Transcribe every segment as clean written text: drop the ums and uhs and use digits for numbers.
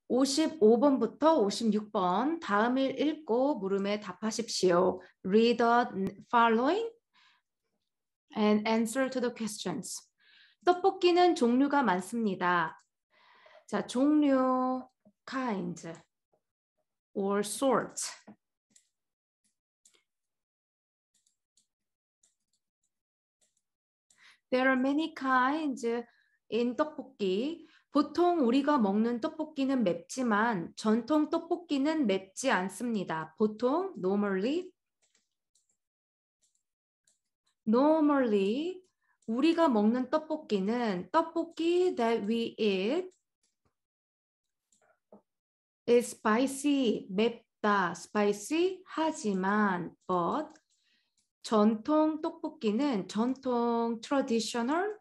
55번부터 56번 다음을 읽고 물음에 답하십시오. Read the following and answer to the questions. 떡볶이는 종류가 많습니다. 자, 종류, kind or sort. There are many kinds in 떡볶이. 보통 우리가 먹는 떡볶이는 맵지만 전통 떡볶이는 맵지 않습니다. 보통 normally 우리가 먹는 떡볶이는 떡볶이 that we eat is spicy, 맵다, spicy 하지만 but 전통 떡볶이는 전통 traditional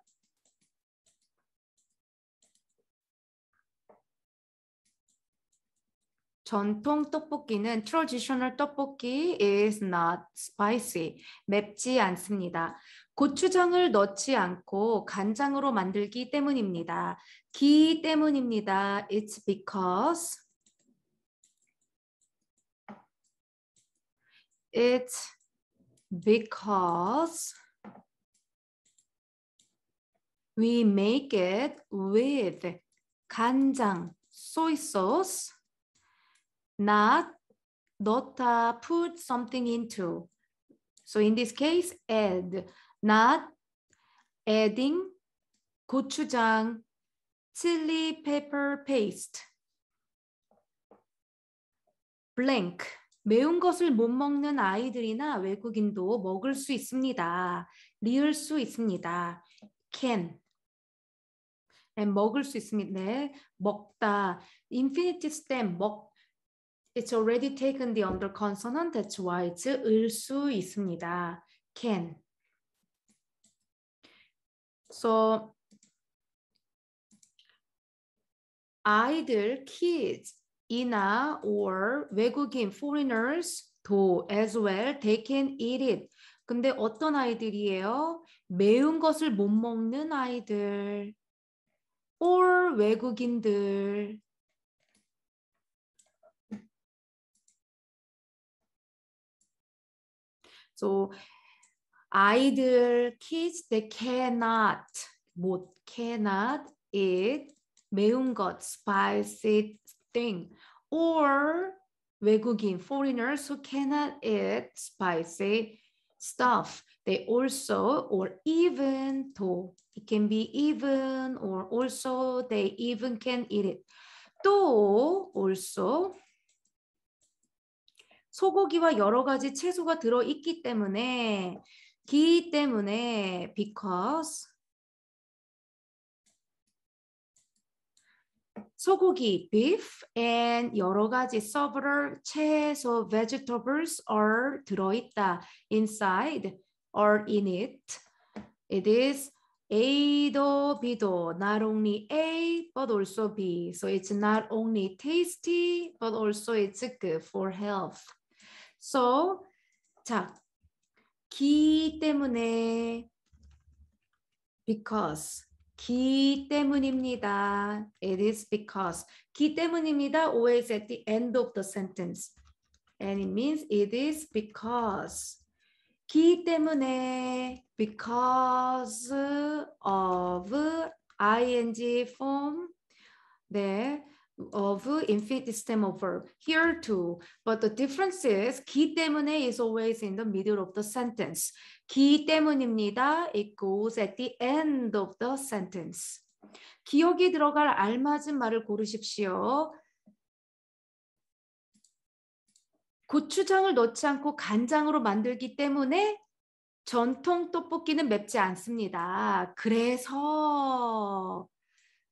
전통 떡볶이는 traditional 떡볶이 is not spicy. 맵지 않습니다. 고추장을 넣지 않고 간장으로 만들기 때문입니다. 기 때문입니다. It's because we make it with 간장, soy sauce, not 넣다, put something into. So in this case, add, not adding 고추장, chili pepper paste. blank. 매운 것을 못 먹는 아이들이나 외국인도 먹을 수 있습니다. 리을 수 있습니다. can. 먹을 수 있습니다. 네, 먹다. infinitive stem, It's already taken the under consonant. That's why it's 을 수 있습니다. can. So 아이들, kids, 이나 or 외국인, foreigners 도 as well, they can eat it. 근데 어떤 아이들이에요? 매운 것을 못 먹는 아이들 or 외국인들. So 아이들, kids, they cannot eat 매운 것, spicy thing, or 외국인, foreigners who cannot eat spicy stuff. They also, or even though, it can be even or also, they even can eat it. 또, also, 소고기와 여러 가지 채소가 들어있기 때문에, because 소고기, beef, and 여러 가지 several 채소, vegetables are 들어있다. inside or in it. It is A도 B도, not only A but also B. So it's not only tasty but also it's good for health. So, 자, 기 때문에 because 기 때문입니다. It is because. 기 때문입니다. Always at the end of the sentence. And it means it is because. 기 때문에 because of ing form. 네. Of infinitive stem of verb. Here too. But the difference is 기 때문에 is always in the middle of the sentence. 기 때문입니다. It goes at the end of the sentence. 기억이 들어갈 알맞은 말을 고르십시오. 고추장을 넣지 않고 간장으로 만들기 때문에 전통 떡볶이는 맵지 않습니다. 그래서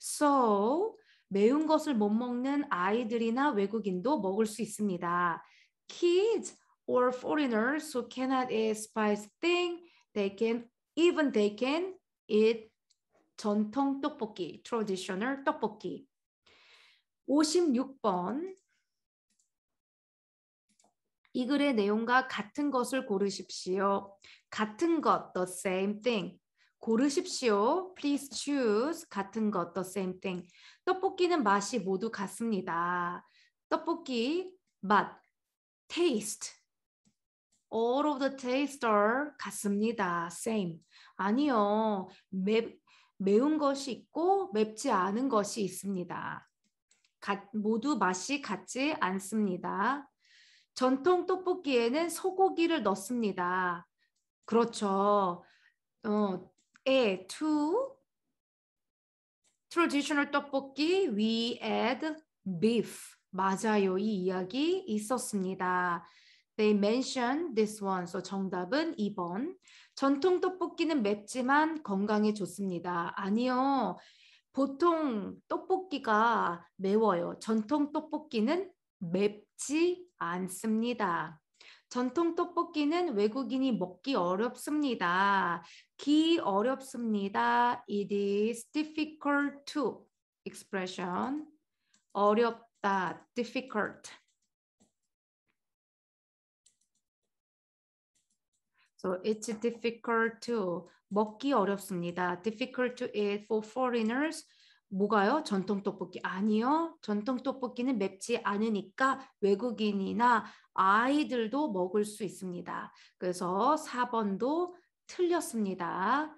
So 매운 것을 못 먹는 아이들이나 외국인도 먹을 수 있습니다. Kids or foreigners who cannot eat spicy thing, they can eat 전통 떡볶이, traditional 떡볶이. 56번. 이 글의 내용과 같은 것을 고르십시오. 같은 것, the same thing. 고르십시오. Please choose. 같은 것, the same thing. 떡볶이는 맛이 모두 같습니다. 떡볶이 맛, taste. All of the taste are 같습니다. Same. 아니요. 매운 것이 있고 맵지 않은 것이 있습니다. 모두 맛이 같지 않습니다. 전통 떡볶이에는 소고기를 넣습니다. 그렇죠. to traditional 떡볶이 we add beef. 맞아요. 이 이야기 있었습니다. They mentioned this one. So 정답은 2번. 전통 떡볶이는 맵지만 건강에 좋습니다. 아니요. 보통 떡볶이가 매워요. 전통 떡볶이는 맵지 않습니다. 전통 떡볶이는 외국인이 먹기 어렵습니다. 기 어렵습니다. It is difficult to expression. 어렵다, difficult. So it's difficult to 먹기 어렵습니다. Difficult to eat for foreigners. 뭐가요? 전통 떡볶이. 아니요. 전통 떡볶이는 맵지 않으니까 외국인이나 아이들도 먹을 수 있습니다. 그래서 4번도 틀렸습니다.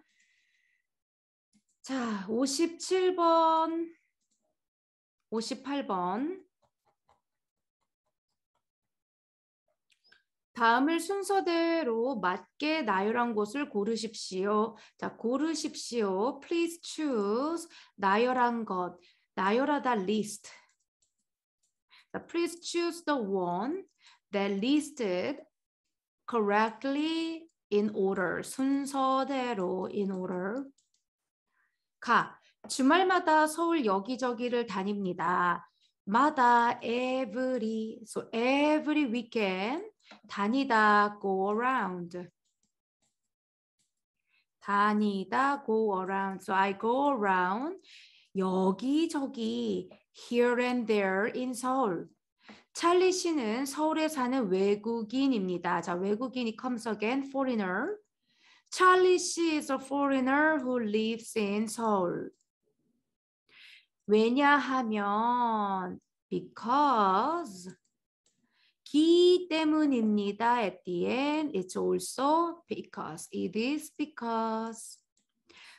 자, 57번, 58번. 다음을 순서대로 맞게 나열한 곳을 고르십시오. 자, 고르십시오. Please choose. 나열한 것. 나열하다 list. 자, please choose the one that listed correctly in order. 순서대로 in order. 가. 주말마다 서울 여기저기를 다닙니다. 마다 every. So every weekend. 다니다 go around. 다니다 go around. So I go around 여기저기 here and there in 서울. 찰리 씨는 서울에 사는 외국인입니다. 자, 외국인이 comes again, foreigner. 찰리 씨 is a foreigner who lives in 서울. 왜냐하면 because 기 때문입니다. At the end, it's also because. It is because.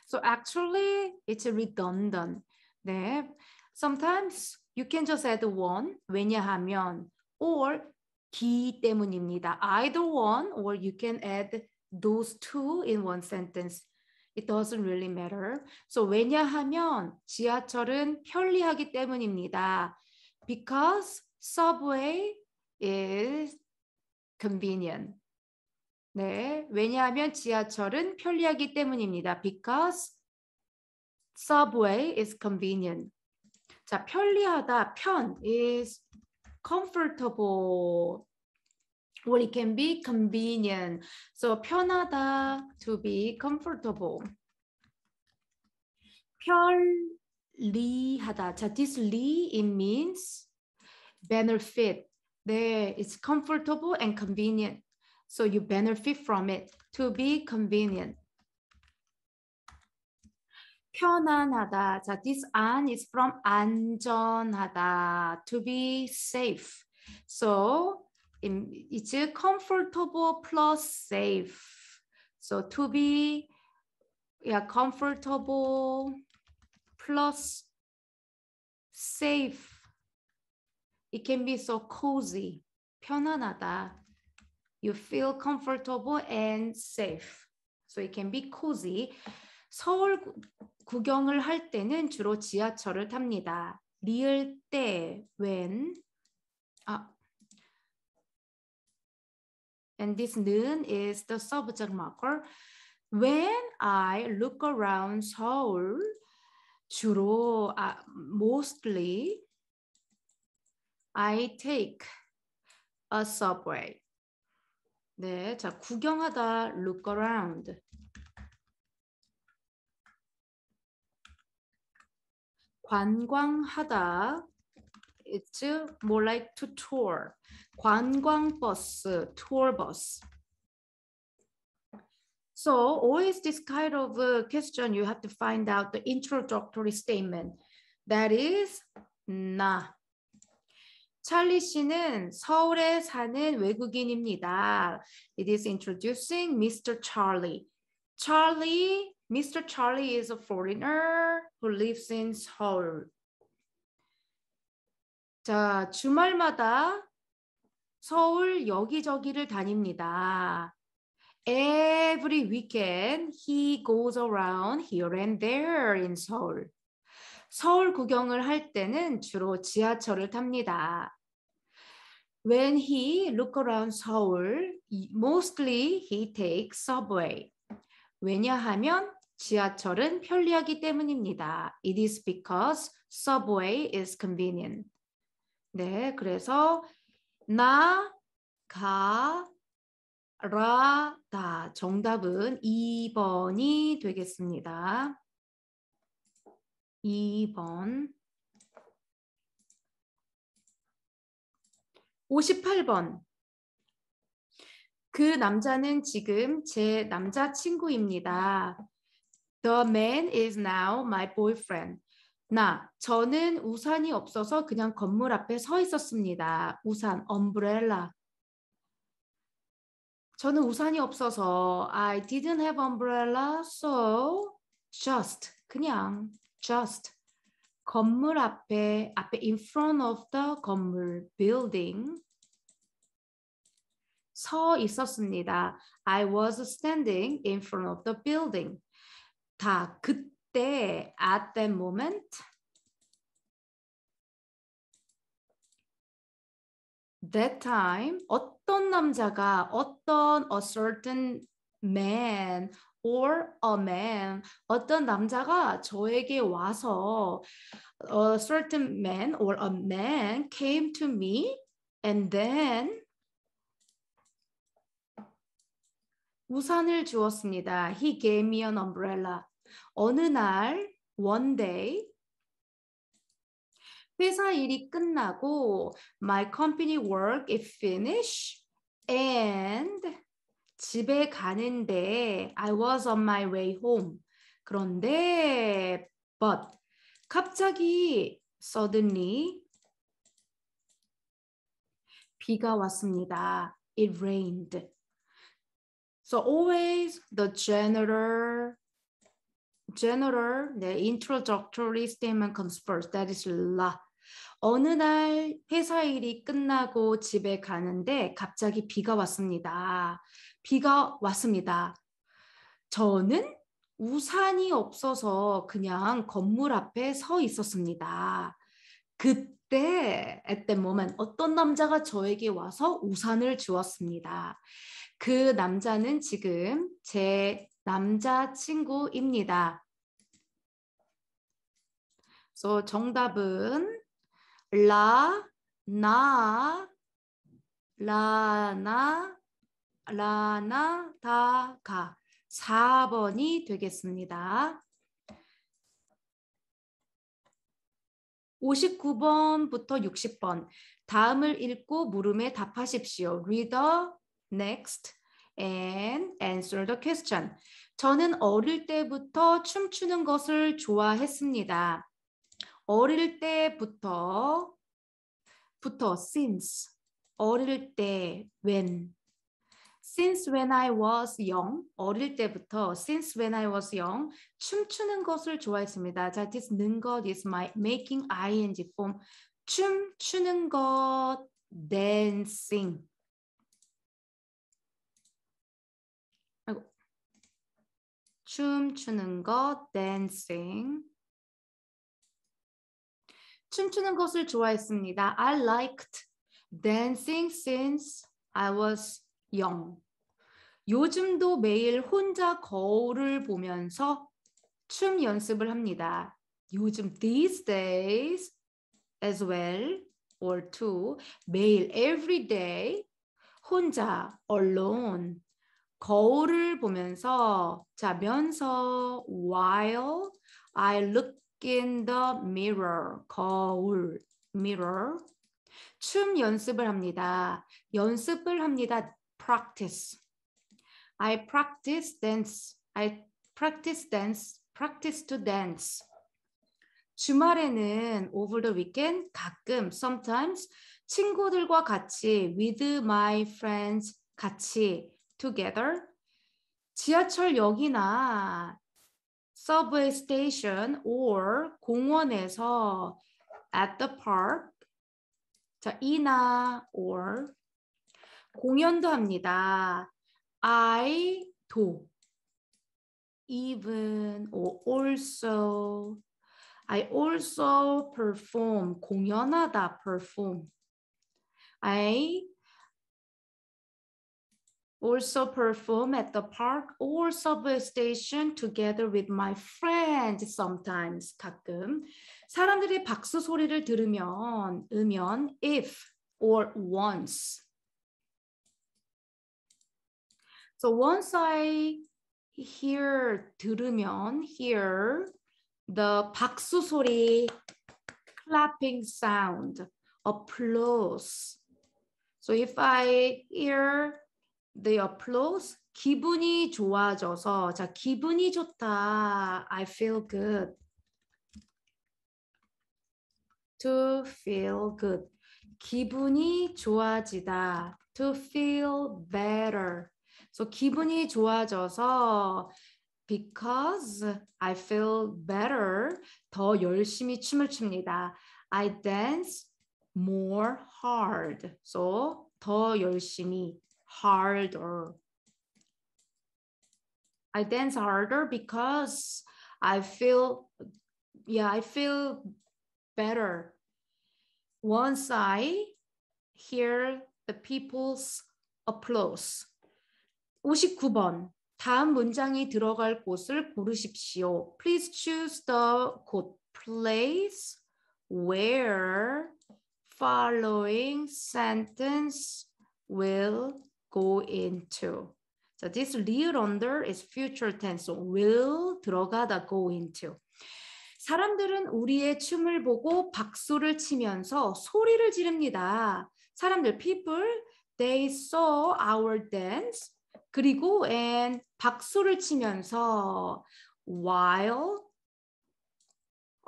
So actually, it's redundant. 네. Sometimes you can just add one. 왜냐하면 or 기 때문입니다. Either one or you can add those two in one sentence. It doesn't really matter. So 왜냐하면 지하철은 편리하기 때문입니다. Because subway is convenient. 네, 왜냐하면 지하철은 편리하기 때문입니다. Because subway is convenient. 자, 편리하다, 편 is comfortable. Or it can be convenient. So 편하다, to be comfortable. 편리하다. 자, this li, it means benefit. 네, it's comfortable and convenient. So you benefit from it. To be convenient. 편안하다. 자, this an is from 안전하다. To be safe. So it's comfortable plus safe. So to be comfortable plus safe. It can be so cozy. 편안하다. You feel comfortable and safe. So it can be cozy. 서울 구경을 할 때는 주로 지하철을 탑니다. 리을 때, when. And this 는 is the subject marker. When I look around 서울, 주로, mostly, I take a subway. 네, 자, 구경하다, look around. 관광하다, it's more like to tour. 관광버스, tour bus. So always this kind of question, you have to find out the introductory statement. That is 나. 찰리 씨는 서울에 사는 외국인입니다. It is introducing Mr. Charlie. Mr. Charlie is a foreigner who lives in Seoul. 자, 주말마다 서울 여기저기를 다닙니다. Every weekend he goes around here and there in Seoul. 서울 구경을 할 때는 주로 지하철을 탑니다. When he look around Seoul, mostly he takes subway. 왜냐하면 지하철은 편리하기 때문입니다. It is because subway is convenient. 네, 그래서 나, 가, 라, 다. 정답은 2번이 되겠습니다. 2번. 58번. 그 남자는 지금 제 남자친구입니다. The man is now my boyfriend. 저는 우산이 없어서 그냥 건물 앞에 서 있었습니다. 우산, umbrella. 저는 우산이 없어서 I didn't have umbrella, so 그냥 just 건물 앞에 in front of the 건물 building 서 있었습니다. I was standing in front of the building. 그때 at that moment that time 어떤 남자가 a certain man or a man 어떤 남자가 저에게 와서 a certain man or a man came to me and then 우산을 주었습니다. He gave me an umbrella. 어느 날 one day 회사 일이 끝나고 my company work is finished and 집에 가는데 I was on my way home. 그런데 but 갑자기 suddenly 비가 왔습니다. It rained. So always the general introductory statement comes first. That is la. 어느 날 회사 일이 끝나고 집에 가는데 갑자기 비가 왔습니다. 저는 우산이 없어서 그냥 건물 앞에 서 있었습니다. 그때 at that moment 어떤 남자가 저에게 와서 우산을 주었습니다. 그 남자는 지금 제 남자친구입니다. So 정답은 라, 나, 다, 가. 4번이 되겠습니다. 59번부터 60번. 다음을 읽고 물음에 답하십시오. Read the next and answer the question. 저는 어릴 때부터 춤추는 것을 좋아했습니다. 어릴 때부터 since 어릴 때 when since when I was young 어릴 때부터 since when I was young 춤추는 것을 좋아했습니다. 자, this 는 것 is my making ing form 춤추는 것 dancing 춤추는 것 dancing 춤추는 것을 좋아했습니다. I liked dancing since I was young. 요즘도 매일 혼자 거울을 보면서 춤 연습을 합니다. 요즘 these days as well or too 매일 every day 혼자 alone 거울을 보면서 자면서 while I look in the mirror 거울 mirror 춤 연습을 합니다. practice I practice dance. I practice dance. Practice to dance. 주말에는 over the weekend 가끔 sometimes 친구들과 같이 with my friends 같이 together 지하철역이나 subway station or 공원에서 at the park 자 이나 or 공연도 합니다. I 도 even or also I also perform 공연하다 perform I also perform at the park or subway station together with my friends sometimes 가끔 사람들이 박수 소리를 들으면 으면 if or once so once I 들으면 hear the 박수 소리 clapping sound applause so if I hear the applause 기분이 좋아져서 자 기분이 좋다 I feel good to feel good 기분이 좋아지다 to feel better so 기분이 좋아져서 because I feel better 더 열심히 춤을 춥니다 I dance more hard so 더 열심히 harder. I dance harder because I feel better once I hear the people's applause. 59번. 다음 문장이 들어갈 곳을 고르십시오. Please choose the place where following sentence will go into. So this live under is future tense. So will 들어가다 go into. 사람들은 우리의 춤을 보고 박수를 치면서 소리를 지릅니다. 사람들 people they saw our dance 그리고 and 박수를 치면서 while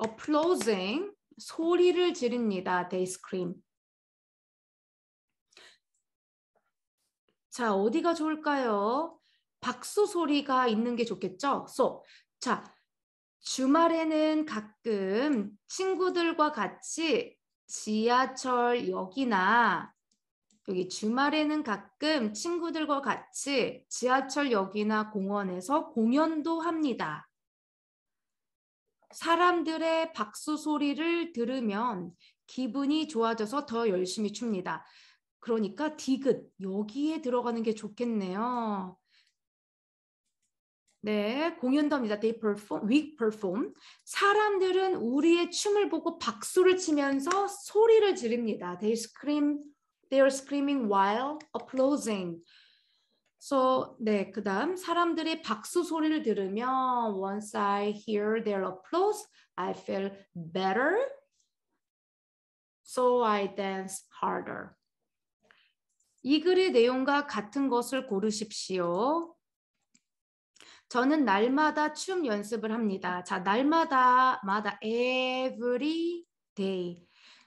applauding 소리를 지릅니다. They scream. 자, 어디가 좋을까요? 박수 소리가 있는 게 좋겠죠? So, 자, 주말에는 가끔 친구들과 같이 지하철역이나 여기 주말에는 가끔 친구들과 같이 지하철역이나 공원에서 공연도 합니다. 사람들의 박수 소리를 들으면 기분이 좋아져서 더 열심히 춥니다. 그러니까 디귿 여기에 들어가는 게 좋겠네요. 네, 공연도 합니다. They perform, we perform. 사람들은 우리의 춤을 보고 박수를 치면서 소리를 지릅니다. They are screaming while applauding. So, 네, 그다음 사람들이 박수 소리를 들으면 once I hear their applause, I feel better. So I dance harder. 이 글의 내용과 같은 것을 고르십시오. 저는 날마다 춤 연습을 합니다. 자, 날마다 every day.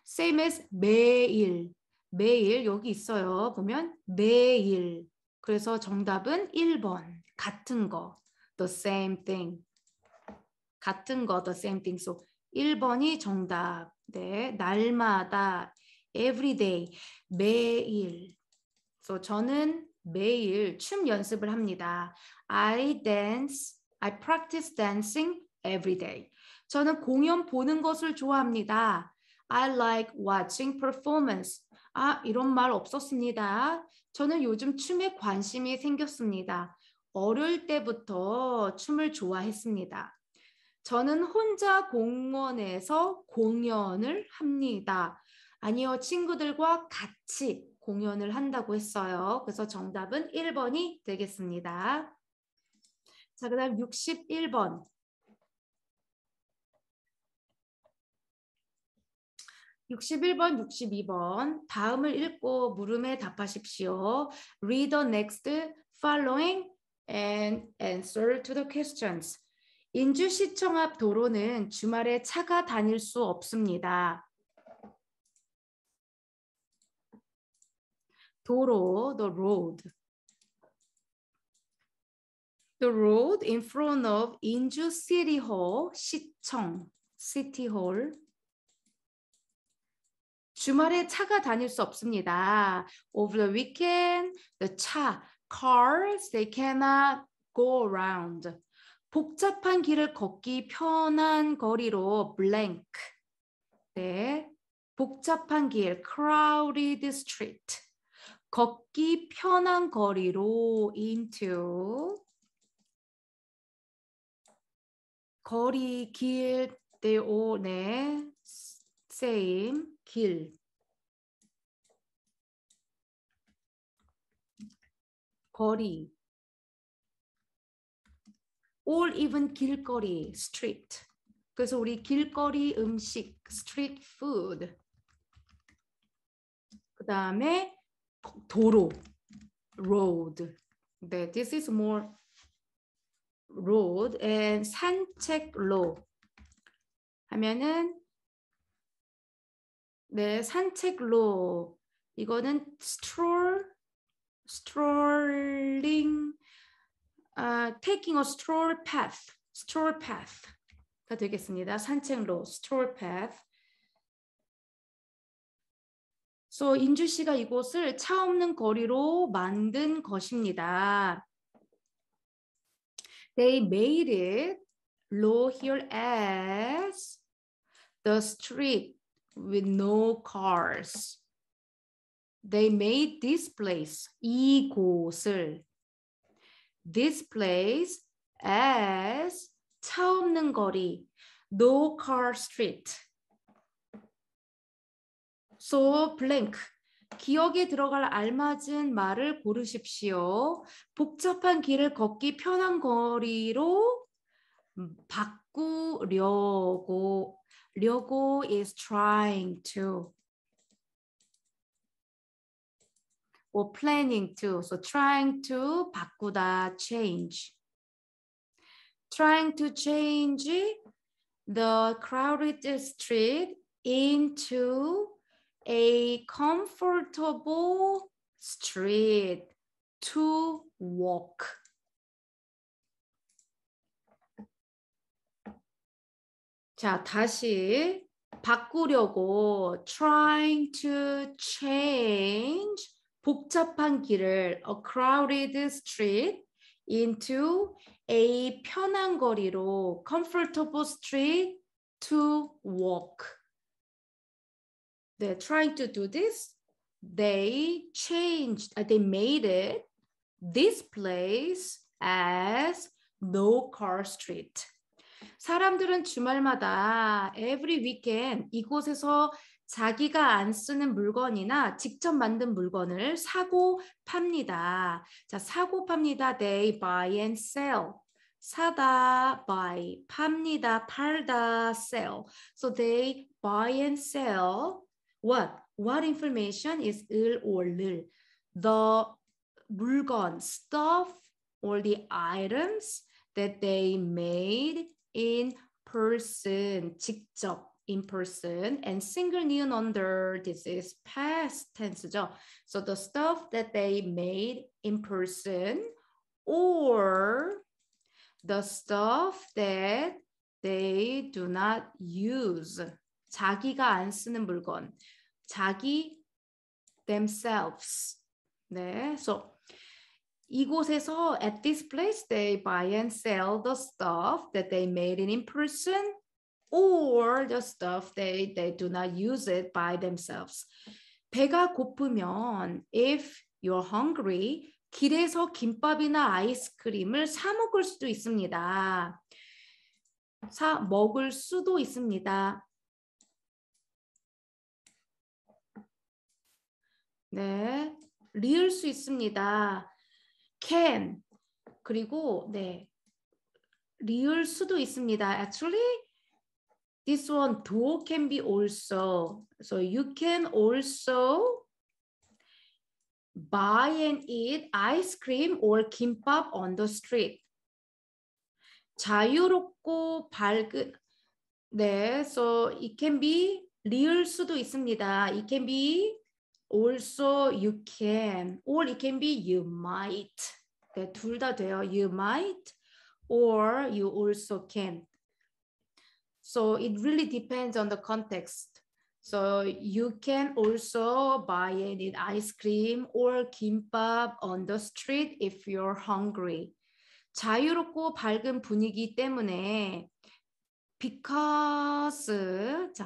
Same as 매일. 매일 여기 있어요. 보면 매일. 그래서 정답은 1번. 같은 거. The same thing. 같은 거. The same thing. So 1번이 정답. 네, 날마다 every day. 매일. So 저는 매일 춤 연습을 합니다. I practice dancing every day. 저는 공연 보는 것을 좋아합니다. I like watching performance. 아, 이런 말 없었습니다. 저는 요즘 춤에 관심이 생겼습니다. 어릴 때부터 춤을 좋아했습니다. 저는 혼자 공원에서 공연을 합니다. 아니요, 친구들과 같이 공연을 한다고 했어요. 그래서 정답은 1번이 되겠습니다. 자, 그 다음 61번. 61번, 62번. 다음을 읽고 물음에 답하십시오. Read the next following and answer to the questions. 인주시청 앞 도로는 주말에 차가 다닐 수 없습니다. 도로, the road. The road in front of 인주 City Hall, 시청, City Hall. 주말에 차가 다닐 수 없습니다. Over the weekend, the cars, they cannot go around. 복잡한 길을 걷기 편한 거리로 blank. 네, 복잡한 길, crowded street. 걷기 편한 거리로 into. 거리, 길, they all, 네, same, 길. 거리. all even 길거리, street. 그래서 우리 길거리 음식, street food. 그 다음에 도로, road. 네, this is more road and 산책로 하면은 네, 산책로. 이거는 strolling, taking a stroll path가 되겠습니다. 산책로, stroll path. So 인주시가 이곳을 차 없는 거리로 만든 것입니다. They made it low here as the street with no cars. They made this place, 이곳을, this place as 차 없는 거리, no car street. So blank. 기억에 들어갈 알맞은 말을 고르십시오. 복잡한 길을 걷기 편한 거리로 바꾸려고. 려고 is trying to. or planning to. So trying to 바꾸다, change. Trying to change the crowded street into a comfortable street to walk. 자, 다시 바꾸려고 trying to change 복잡한 길을 a crowded street into a 편한 거리로 comfortable street to walk. They're trying to do this. They made it this place as no car street. 사람들은 주말마다 every weekend 이곳에서 자기가 안 쓰는 물건이나 직접 만든 물건을 사고 팝니다. 자, 사고 팝니다. They buy and sell. 사다, buy, 팝니다, 팔다, sell. So they buy and sell what? What information is 을 or 를? The 물건, stuff or the items that they made in person, 직접, in person, and single ni은 under this is past tense죠. So the stuff that they made in person or the stuff that they do not use. 자기가 안 쓰는 물건. 자기 themselves. 네, so 이곳에서 at this place they buy and sell the stuff that they made it in person or the stuff they do not use it by themselves. 배가 고프면 if you're hungry 길에서 김밥이나 아이스크림을 사 먹을 수도 있습니다. 사 먹을 수도 있습니다. 네, 리을 수 있습니다. can 그리고 네 리을 수도 있습니다. Actually, this one do can be also. So you can also buy and eat ice cream or kimbap on the street. 자유롭고 밝은 네, so it can be 리을 수도 있습니다. It can be also you can or it can be you might. 네, 둘 다 돼요. You might or you also can. So it really depends on the context. So you can also buy and eat ice cream or kimbap on the street if you're hungry. 자유롭고 밝은 분위기 때문에 because 자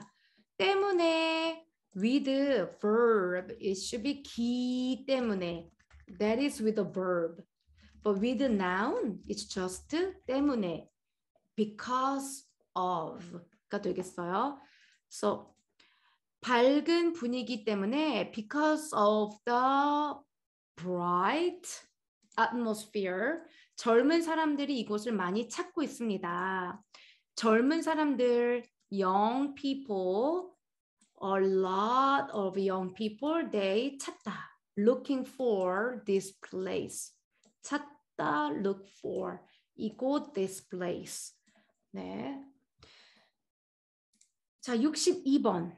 때문에 with verb it should be 기 때문에 that is with a verb but with a noun it's just 때문에 because of가 되겠어요. So 밝은 분위기 때문에 because of the bright atmosphere 젊은 사람들이 이곳을 많이 찾고 있습니다. 젊은 사람들, young people, a lot of young people, they 찾다, looking for this place. 찾다, look for, 이곳, this place. 네. 자, 62번.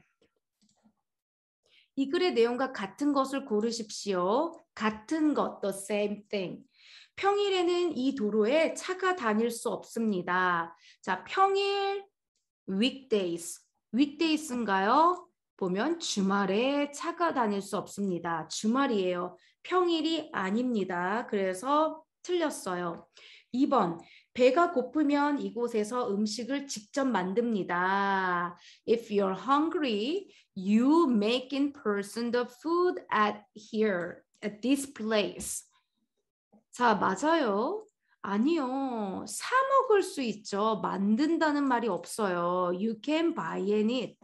이 글의 내용과 같은 것을 고르십시오. 같은 것, the same thing. 평일에는 이 도로에 차가 다닐 수 없습니다. 자, 평일, weekdays. weekdays인가요? 보면 주말에 차가 다닐 수 없습니다. 주말이에요. 평일이 아닙니다. 그래서 틀렸어요. 2번. 배가 고프면 이곳에서 음식을 직접 만듭니다. If you're hungry, you make in person the food at here, at this place. 자, 맞아요. 아니요. 사 먹을 수 있죠. 만든다는 말이 없어요. You can buy and eat.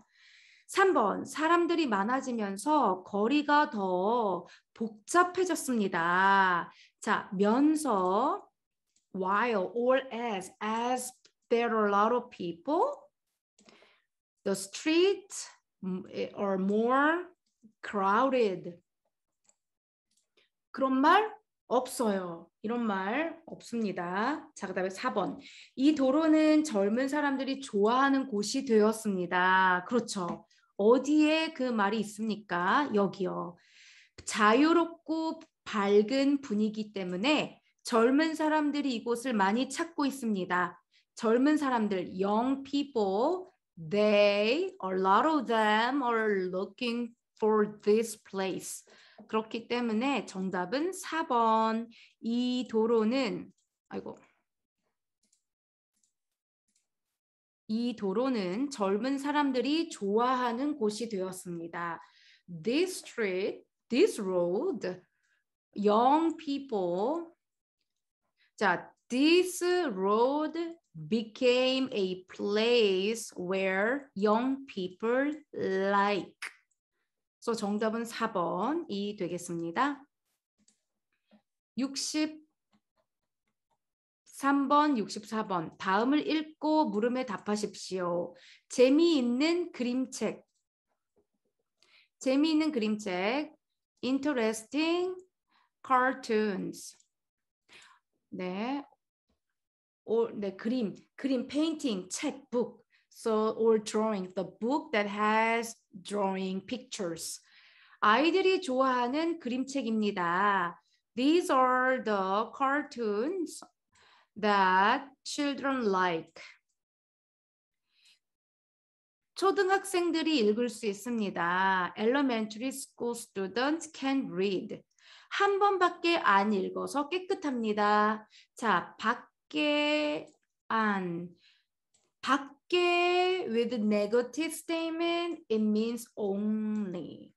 3번. 사람들이 많아지면서 거리가 더 복잡해졌습니다. 자, 면서 while or as there are a lot of people, the streets are more crowded. 그런 말 없어요. 이런 말 없습니다. 자, 그다음에 4번. 이 도로는 젊은 사람들이 좋아하는 곳이 되었습니다. 그렇죠. 어디에 그 말이 있습니까? 여기요. 자유롭고 밝은 분위기 때문에 젊은 사람들이 이곳을 많이 찾고 있습니다. 젊은 사람들, young people, they, a lot of them are looking for this place. 그렇기 때문에 정답은 4번. 이 도로는 이 도로는 젊은 사람들이 좋아하는 곳이 되었습니다. This street, this road, young people. 자, this road became a place where young people like. So 정답은 4번이 되겠습니다. 63번, 64번. 다음을 읽고 물음에 답하십시오. 재미있는 그림책. 재미있는 그림책. Interesting cartoons. 네. 네, 그림, painting, 책, book. So, or drawing, the book that has drawing pictures. 아이들이 좋아하는 그림책입니다. These are the cartoons that children like. 초등학생들이 읽을 수 있습니다. Elementary school students can read. 한 번밖에 안 읽어서 깨끗합니다. 자, 밖에 안. 밖에 with negative statement, it means only.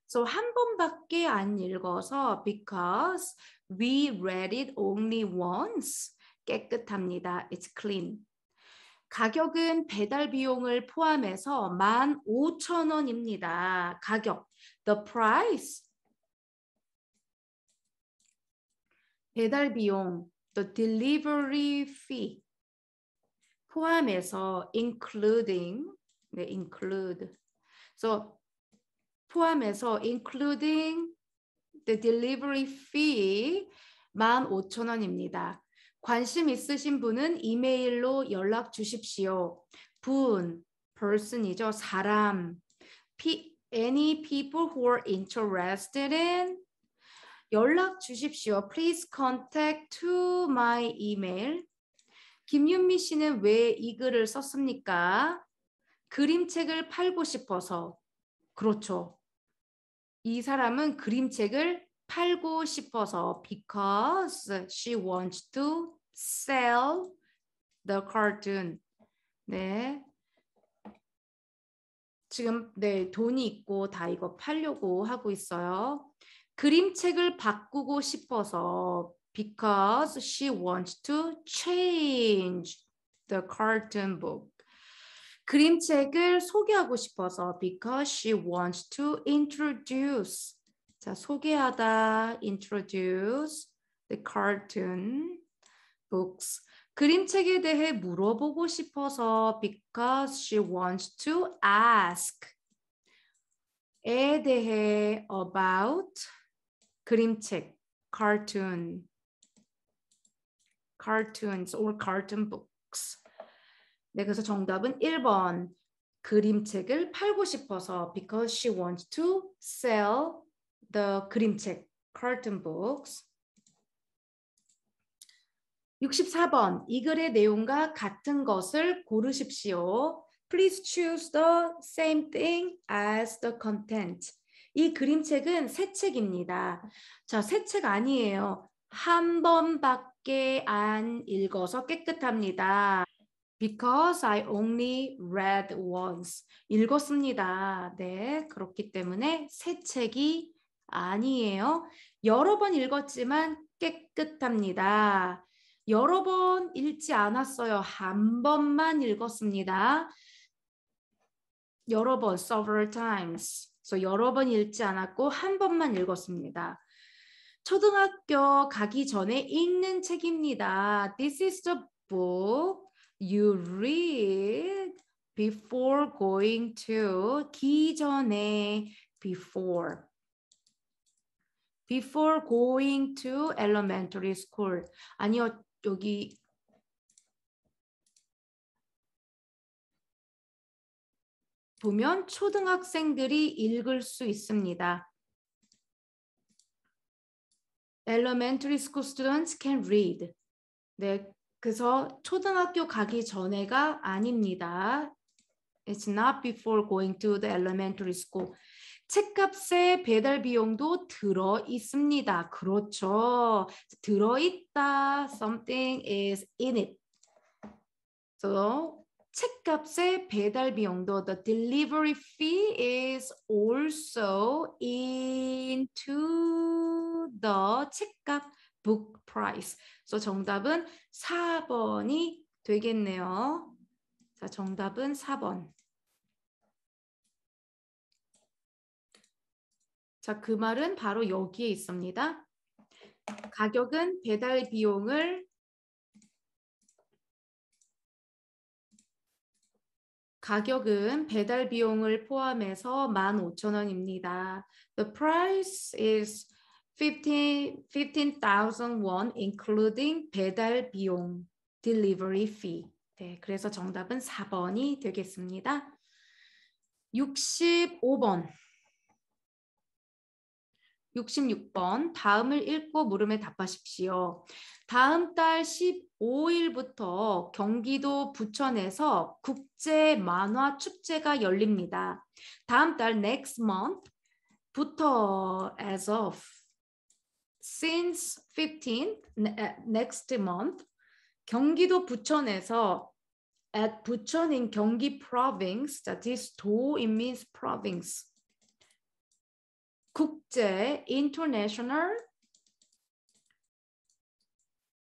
So 한 번밖에 안 읽어서 because we read it only once. 깨끗합니다. It's clean. 가격은 배달 비용을 포함해서 15,000원입니다. 가격. The price. 배달 비용. The delivery fee. 포함해서 including. 네, include. So 포함해서 including The delivery fee 15,000원입니다. 관심 있으신 분은 이메일로 연락 주십시오. 분, person이죠. 사람. Any people who are interested in 연락 주십시오. Please contact to my email. 김윤미 씨는 왜 이 글을 썼습니까? 그림책을 팔고 싶어서. 그렇죠. 이 사람은 그림책을 팔고 싶어서 because she wants to sell the cartoon. 네. 지금 네, 돈이 있고 다 이거 팔려고 하고 있어요. 그림책을 바꾸고 싶어서 because she wants to change the cartoon book. 그림책을 소개하고 싶어서 because she wants to introduce. 자, 소개하다, introduce the cartoon books. 그림책에 대해 물어보고 싶어서 because she wants to ask. 에 대해 about 그림책, cartoons or cartoon books. 네, 그래서 정답은 1번. 그림책을 팔고 싶어서 because she wants to sell the 그림책, cartoon books. 64번. 이 글의 내용과 같은 것을 고르십시오. Please choose the same thing as the content. 이 그림책은 새 책입니다. 자, 새 책 아니에요. 한 번밖에 안 읽어서 깨끗합니다. Because I only read once. 읽었습니다. 네, 그렇기 때문에 새 책이 아니에요. 여러 번 읽었지만 깨끗합니다. 여러 번 읽지 않았어요. 한 번만 읽었습니다. 여러 번, several times. 그래서 여러 번 읽지 않았고 한 번만 읽었습니다. 초등학교 가기 전에 읽는 책입니다. This is the book you read before going to 기전에 before going to elementary school. 아니요, 여기 보면 초등학생들이 읽을 수 있습니다. Elementary school students can read. 네, 그래서 초등학교 가기 전에가 아닙니다. It's not before going to the elementary school. 책값에 배달 비용도 들어 있습니다. 그렇죠. 들어 있다. Something is in it. So 책값에 배달 비용도 the delivery fee is also into the 책값 book price. 그래서 정답은 4번이 되겠네요. 자, 정답은 4번. 자, 그 말은 바로 여기에 있습니다. 가격은 배달 비용을 포함해서 15,000원입니다. The price is 15,000 won including 배달 비용, delivery fee. 네, 그래서 정답은 4번이 되겠습니다. 65번. 66번. 다음을 읽고 물음에 답하십시오. 다음 달 15일부터 경기도 부천에서 국제 만화 축제가 열립니다. 다음 달 next month부터 as of since 15th next month 경기도 부천에서 at 부천 in 경기 province, that is 도 it means province. 국제 international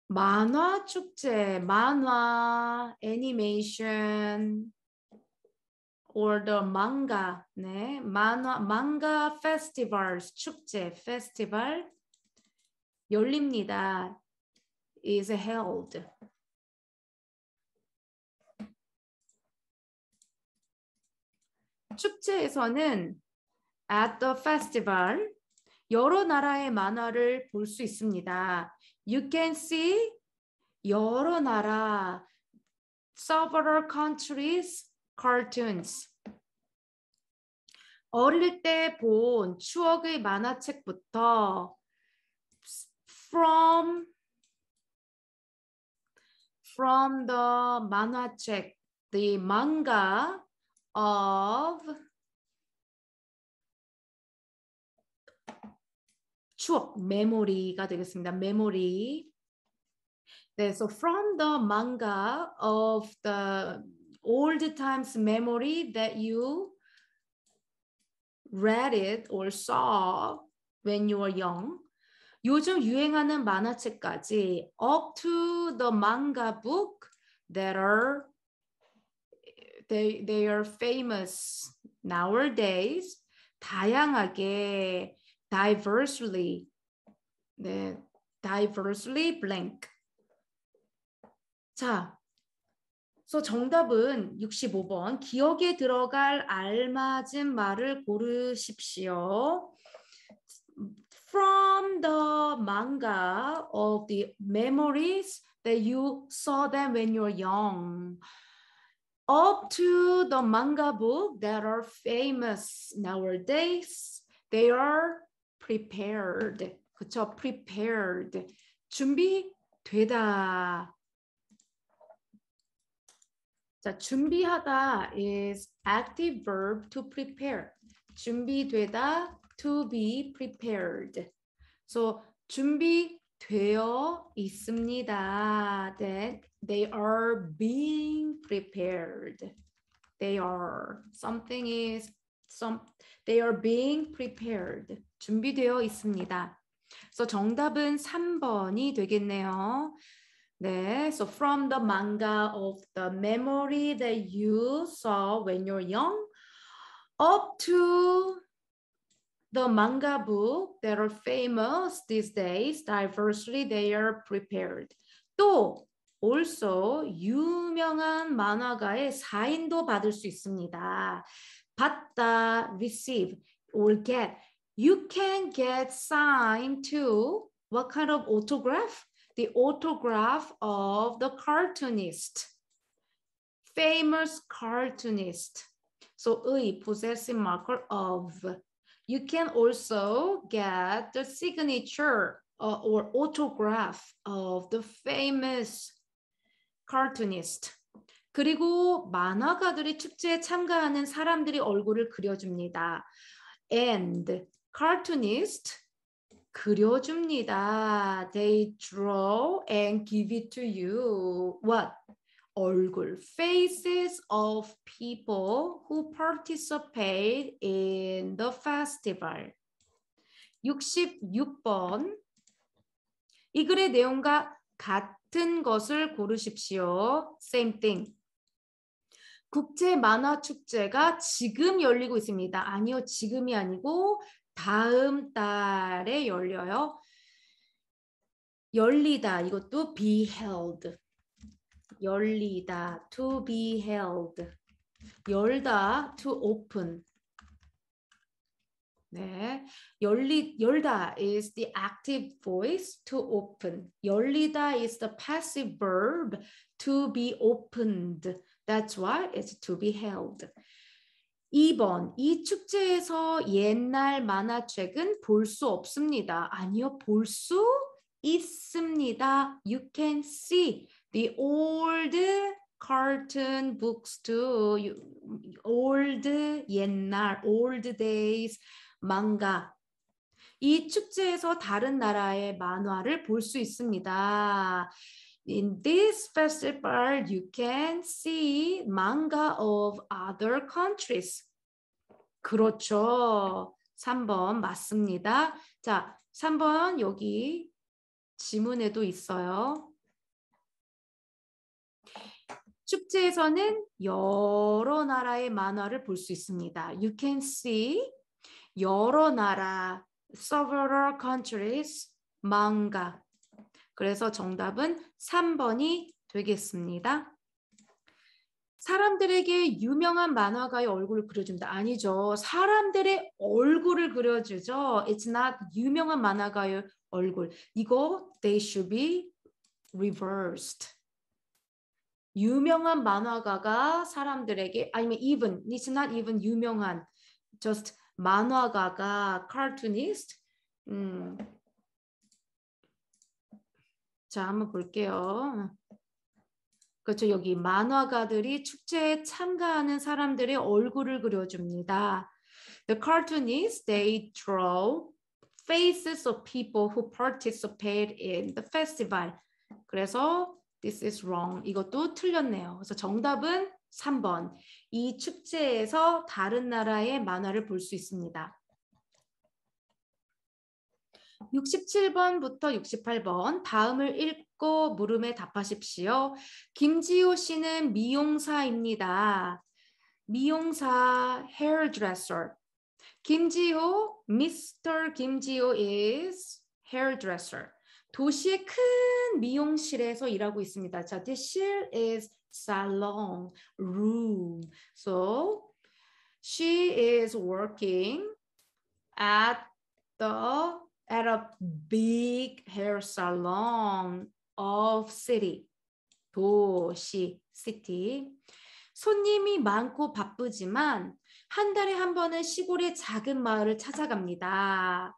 만화 축제, 만화, 애니메이션, or the manga, 네, manga festivals, 축제, festival 열립니다. is held. 축제에서는 at the festival 여러 나라의 만화를 볼 수 있습니다. You can see 여러 나라, several countries, cartoons. 어릴 때 본 추억의 만화책부터 from the 만화책, the manga of 추억, memory가 되겠습니다. memory. 네, so from the manga of the old times memory that you read it or saw when you were young. 요즘 유행하는 만화책까지 up to the manga book that are they are famous nowadays. 다양하게 diversely 네, diversely blank. 자, 그래서 정답은 65번. 기억에 들어갈 알맞은 말을 고르십시오. From the manga of the memories that you saw them when you were young, up to the manga book that are famous nowadays, they are prepared. 그쵸? prepared. 준비되다. 자, 준비하다 is active verb to prepare. 준비되다, to be prepared. So, 준비되어 있습니다. That they are being prepared. They are. Something is, they are being prepared. 준비되어 있습니다. So, 정답은 3번이 되겠네요. 네, so from the manga of the memory that you saw when you're young, up to the manga book that are famous these days, diversely they are prepared. 또 also 유명한 만화가의 사인도 받을 수 있습니다. 받다, receive, or get. You can get signed to what kind of autograph? The autograph of the cartoonist, famous cartoonist. So, 의, possessive marker of. You can also get the signature or autograph of the famous cartoonist. 그리고 만화가들이 축제에 참가하는 사람들이 얼굴을 그려줍니다. And cartoonist 그려줍니다. They draw and give it to you. What? 얼굴. Faces of people who participate in the festival. 66번. 이 글의 내용과 같은 것을 고르십시오. Same thing. 국제 만화 축제가 지금 열리고 있습니다. 아니요, 지금이 아니고 다음 달에 열려요. 열리다, 이것도 be held. 열리다, to be held. 열다, to open. 네, 열다 is the active voice, to open. 열리다 is the passive verb, to be opened. That's why it's to be held. 2번, 이 축제에서 옛날 만화책은 볼 수 없습니다. 아니요, 볼 수 있습니다. You can see the old cartoon books too. old, 옛날, old days, manga. 이 축제에서 다른 나라의 만화를 볼 수 있습니다. In this festival, you can see manga of other countries. 그렇죠. 3번 맞습니다. 자, 3번 여기 지문에도 있어요. 축제에서는 여러 나라의 만화를 볼 수 있습니다. You can see 여러 나라, several countries, manga. 그래서 정답은 3번이 되겠습니다. 사람들에게 유명한 만화가의 얼굴을 그려준다. 아니죠. 사람들의 얼굴을 그려주죠. It's not 유명한 만화가의 얼굴. 이거 they should be reversed. 유명한 만화가가 사람들에게 아니면 even it's not even 유명한 just 만화가가 cartoonist. 자, 한번 볼게요. 그렇죠. 여기 만화가들이 축제에 참가하는 사람들의 얼굴을 그려줍니다. The cartoonists, they draw faces of people who participate in the festival. 그래서 this is wrong. 이것도 틀렸네요. 그래서 정답은 3번. 이 축제에서 다른 나라의 만화를 볼 수 있습니다. 67번부터 68번 다음을 읽고 물음에 답하십시오. 김지호 씨는 미용사입니다. 미용사 hairdresser. 김지호, Mr. 김지호 is hairdresser. 도시의 큰 미용실에서 일하고 있습니다. 자, this is salon, room. So, she is working at a big hair salon of city. 도시, city. 손님이 많고 바쁘지만 한 달에 한 번은 시골의 작은 마을을 찾아갑니다.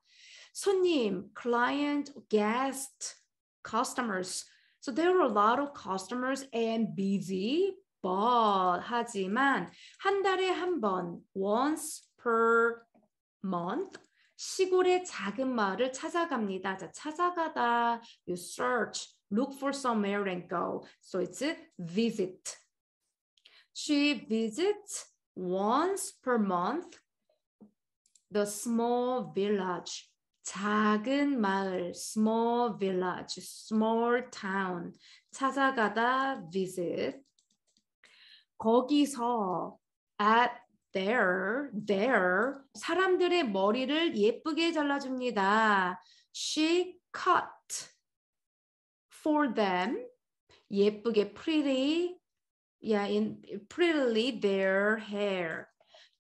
손님, client, guest, customers. So there are a lot of customers and busy, but 하지만 한 달에 한 번, once per month, 시골의 작은 마을을 찾아갑니다. 자, 찾아가다, you search, look for somewhere and go. So it's visit. She visits once per month the small village. 작은 마을, small village, small town. 찾아가다, visit. 거기서 at there 사람들의 머리를 예쁘게 잘라줍니다. She cut for them 예쁘게 prettily their hair.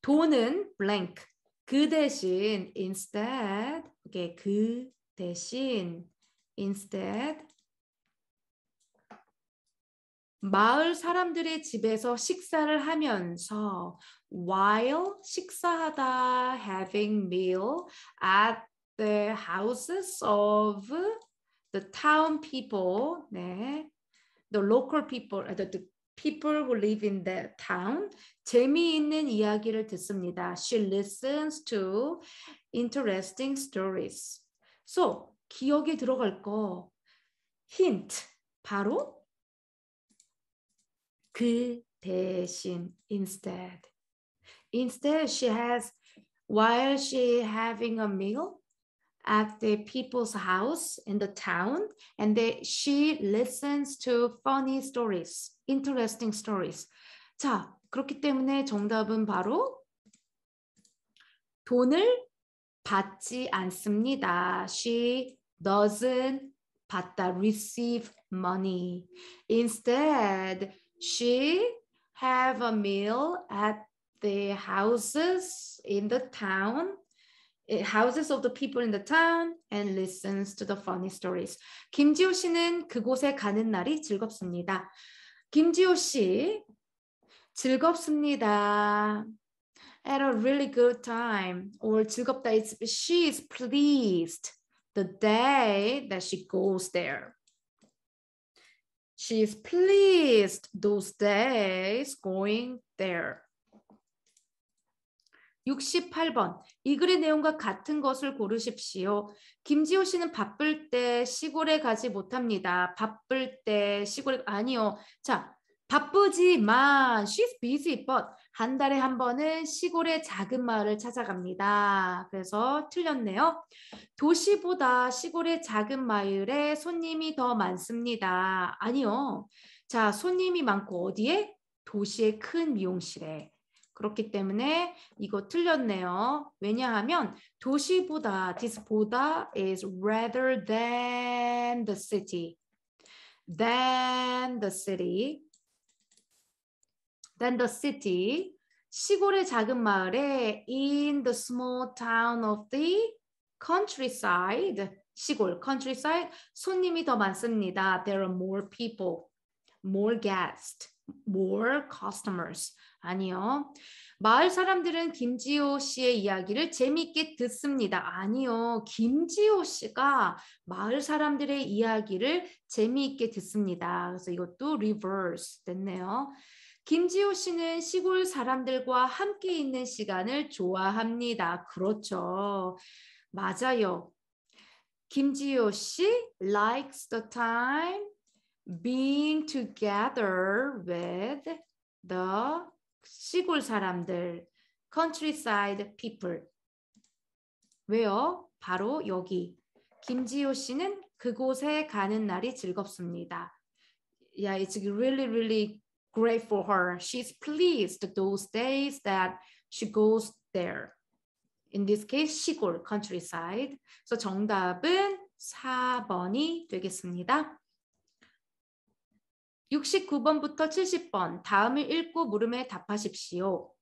돈은 blank. 그 대신 instead 그 대신 instead 마을 사람들의 집에서 식사를 하면서 while 식사하다 having meal at the houses of the town people, 네, the local people, the people who live in the town 재미있는 이야기를 듣습니다. She listens to interesting stories. So 기억에 들어갈 거 힌트 바로 그 대신 instead she has while she having a meal at the people's house in the town and she listens to funny stories, interesting stories. 자, 그렇기 때문에 정답은 바로 돈을 받지 않습니다. She doesn't 받다, receive money. Instead, she have a meal at the houses in the town, houses of the people in the town and listens to the funny stories. 김지호 씨는 그곳에 가는 날이 즐겁습니다. 김지호 씨, 즐겁습니다. Had a really good time. Or 즐겁다, she is pleased the day that she goes there. She is pleased those days going there. 68번. 이 글의 내용과 같은 것을 고르십시오. 김지호 씨는 바쁠 때 시골에 가지 못합니다. 바쁠 때 시골에 아니요. 자, 바쁘지만 she's busy but 한 달에 한 번은 시골의 작은 마을을 찾아갑니다. 그래서 틀렸네요. 도시보다 시골의 작은 마을에 손님이 더 많습니다. 아니요. 자, 손님이 많고 어디에? 도시의 큰 미용실에. 그렇기 때문에 이거 틀렸네요. 왜냐하면 도시보다, this보다 is rather than the city. Than the city. Then the city, 시골의 작은 마을에 in the small town of the countryside, 시골, countryside, 손님이 더 많습니다. There are more people, more guests, more customers. 아니요. 마을 사람들은 김지호 씨의 이야기를 재미있게 듣습니다. 아니요. 김지호 씨가 마을 사람들의 이야기를 재미있게 듣습니다. 그래서 이것도 reverse 됐네요. 김지호 씨는 시골 사람들과 함께 있는 시간을 좋아합니다. 그렇죠. 맞아요. 김지호 씨 likes the time being together with the 시골 사람들, countryside people. 왜요? 바로 여기. 김지호 씨는 그곳에 가는 날이 즐겁습니다. Yeah, it's really, really great for her. She's pleased those days that she goes there. In this case, 시골, countryside. 그래서 정답은 4번이 되겠습니다. 69번부터 70번 다음을 읽고 물음에 답하십시오.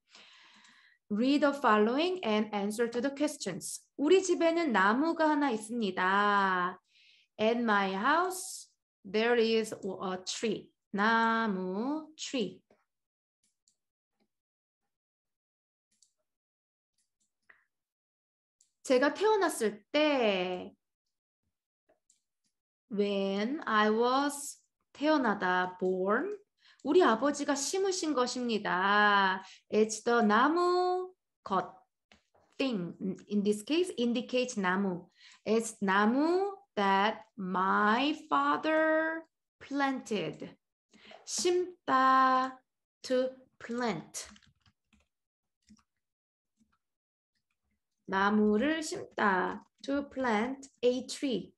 Read the following and answer to the questions. 우리 집에는 나무가 하나 있습니다. At my house, there is a tree. 나무, tree. 제가 태어났을 때 when I was 태어나다 born 우리 아버지가 심으신 것입니다. It's the 나무 것 thing. In this case, indicates 나무. It's 나무 that my father planted. 심다 to plant. 나무를 심다 to plant a tree.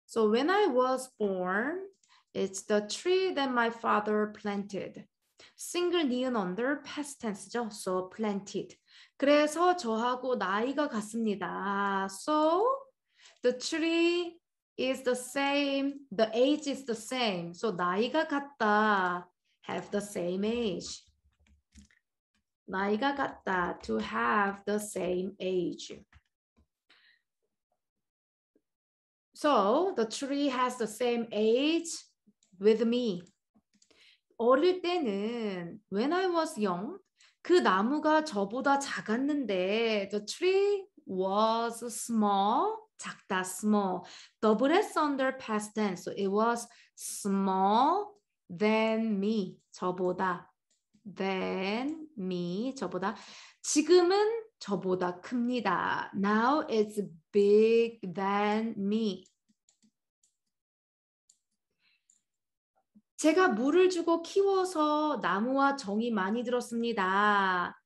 So when I was born, it's the tree that my father planted. single 니은 under past tense죠. So planted. 그래서 저하고 나이가 같습니다. So the tree is the same. The age is the same. So 나이가 같다. Have the same age. 나이가 같다. To have the same age. So the tree has the same age with me. 어릴 때는 when I was young, 그 나무가 저보다 작았는데 the tree was small, 작다, small. Double S under past tense. So it was small than me, 저보다. Than me, 저보다. 지금은 저보다 큽니다. Now it's big than me. 제가 물을 주고 키워서 나무와 정이 많이 들었습니다.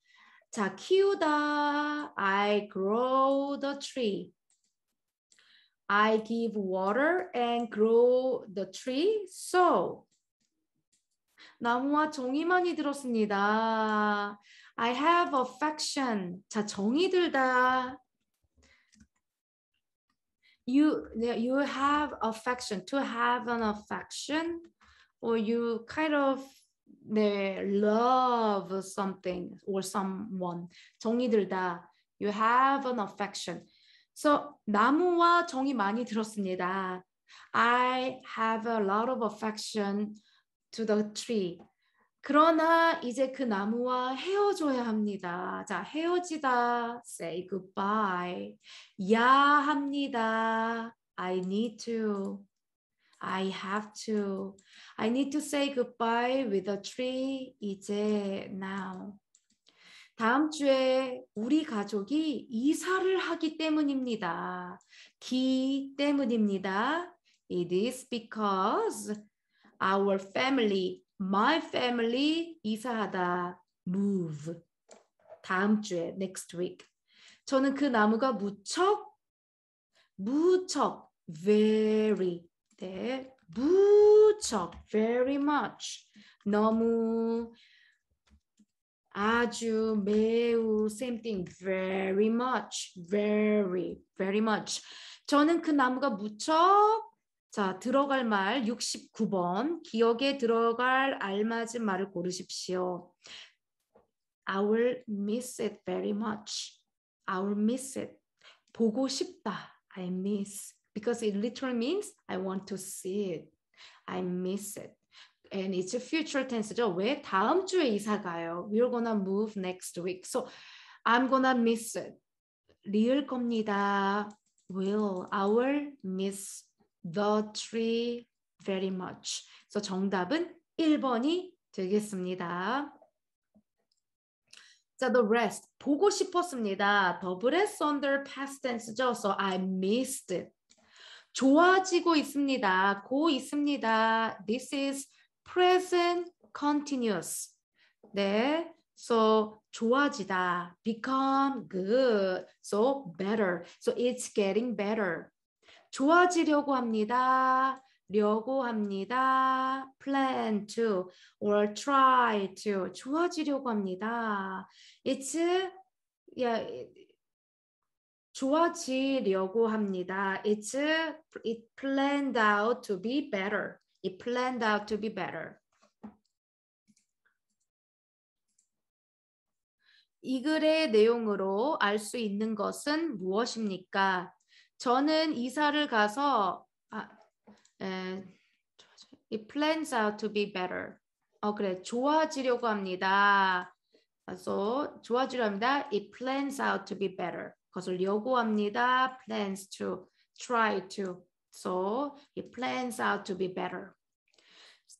자, 키우다. I grow the tree. I give water and grow the tree. So, 나무와 정이 많이 들었습니다. I have affection. 자, 정이 들다. You have affection. To have an affection. Or you kind of love something or someone. 정이 들다. You have an affection. So 나무와 정이 많이 들었습니다. I have a lot of affection to the tree. 그러나 이제 그 나무와 헤어져야 합니다. 자, 헤어지다. Say goodbye. 야 합니다. I need to. I have to. I need to say goodbye with the tree. 이제 now. 다음 주에 우리 가족이 이사를 하기 때문입니다. 기 때문입니다. It is because our family, my family 이사하다. move. 다음 주에 next week. 저는 그 나무가 무척 very 네, 무척 very much 너무 아주 매우 same thing very much very much 저는 그 나무가 무척 자, 들어갈 말 69번. 기억에 들어갈 알맞은 말을 고르십시오. I will miss it very much. I will miss it. 보고 싶다. I miss. Because it literally means I want to see it. I miss it. And it's a future tense죠. 왜? 다음 주에 이사 가요. We're gonna move next week. So I'm gonna miss it. 리을 겁니다. I will miss the tree very much. 그래서 정답은 1번이 되겠습니다. 자, the rest. 보고 싶었습니다. 더블 S under past tense죠. So I missed it. 좋아지고 있습니다. 고 있습니다. This is present continuous. 네. So 좋아지다. Become good. So better. So it's getting better. 좋아지려고 합니다. 려고 합니다. plan to or try to 좋아지려고 합니다. It's 좋아지려고 합니다. It planned out to be better. It planned out to be better. 이 글의 내용으로 알 수 있는 것은 무엇입니까? 저는 이사를 가서 it plans out to be better. 그래. 좋아지려고 합니다. 그래서 좋아지려고 합니다. It plans out to be better. 그것을 요구합니다. plans to, try to. So it plans out to be better.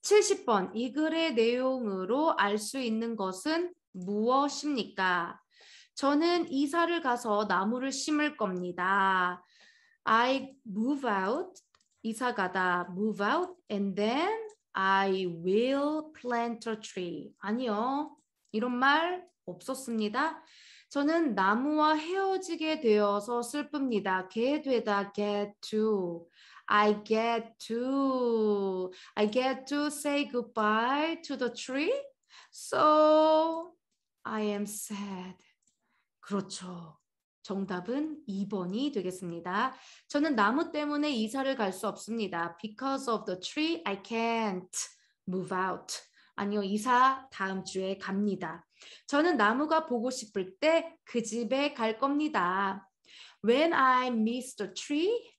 70번. 이 글의 내용으로 알 수 있는 것은 무엇입니까? 저는 이사를 가서 나무를 심을 겁니다. I move out. 이사 가다 move out and then I will plant a tree. 아니요. 이런 말 없었습니다. 저는 나무와 헤어지게 되어서 슬픕니다. get 되다 get to. I get to say goodbye to the tree. So I am sad. 그렇죠. 정답은 2번이 되겠습니다. 저는 나무 때문에 이사를 갈 수 없습니다. Because of the tree, I can't move out. 아니요, 이사 다음 주에 갑니다. 저는 나무가 보고 싶을 때 그 집에 갈 겁니다. When I miss the tree,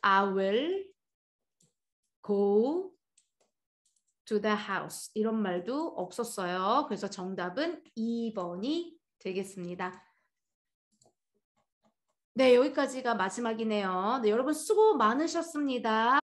I will go to the house. 이런 말도 없었어요. 그래서 정답은 2번이 되겠습니다. 네, 여기까지가 마지막이네요. 네, 여러분 수고 많으셨습니다.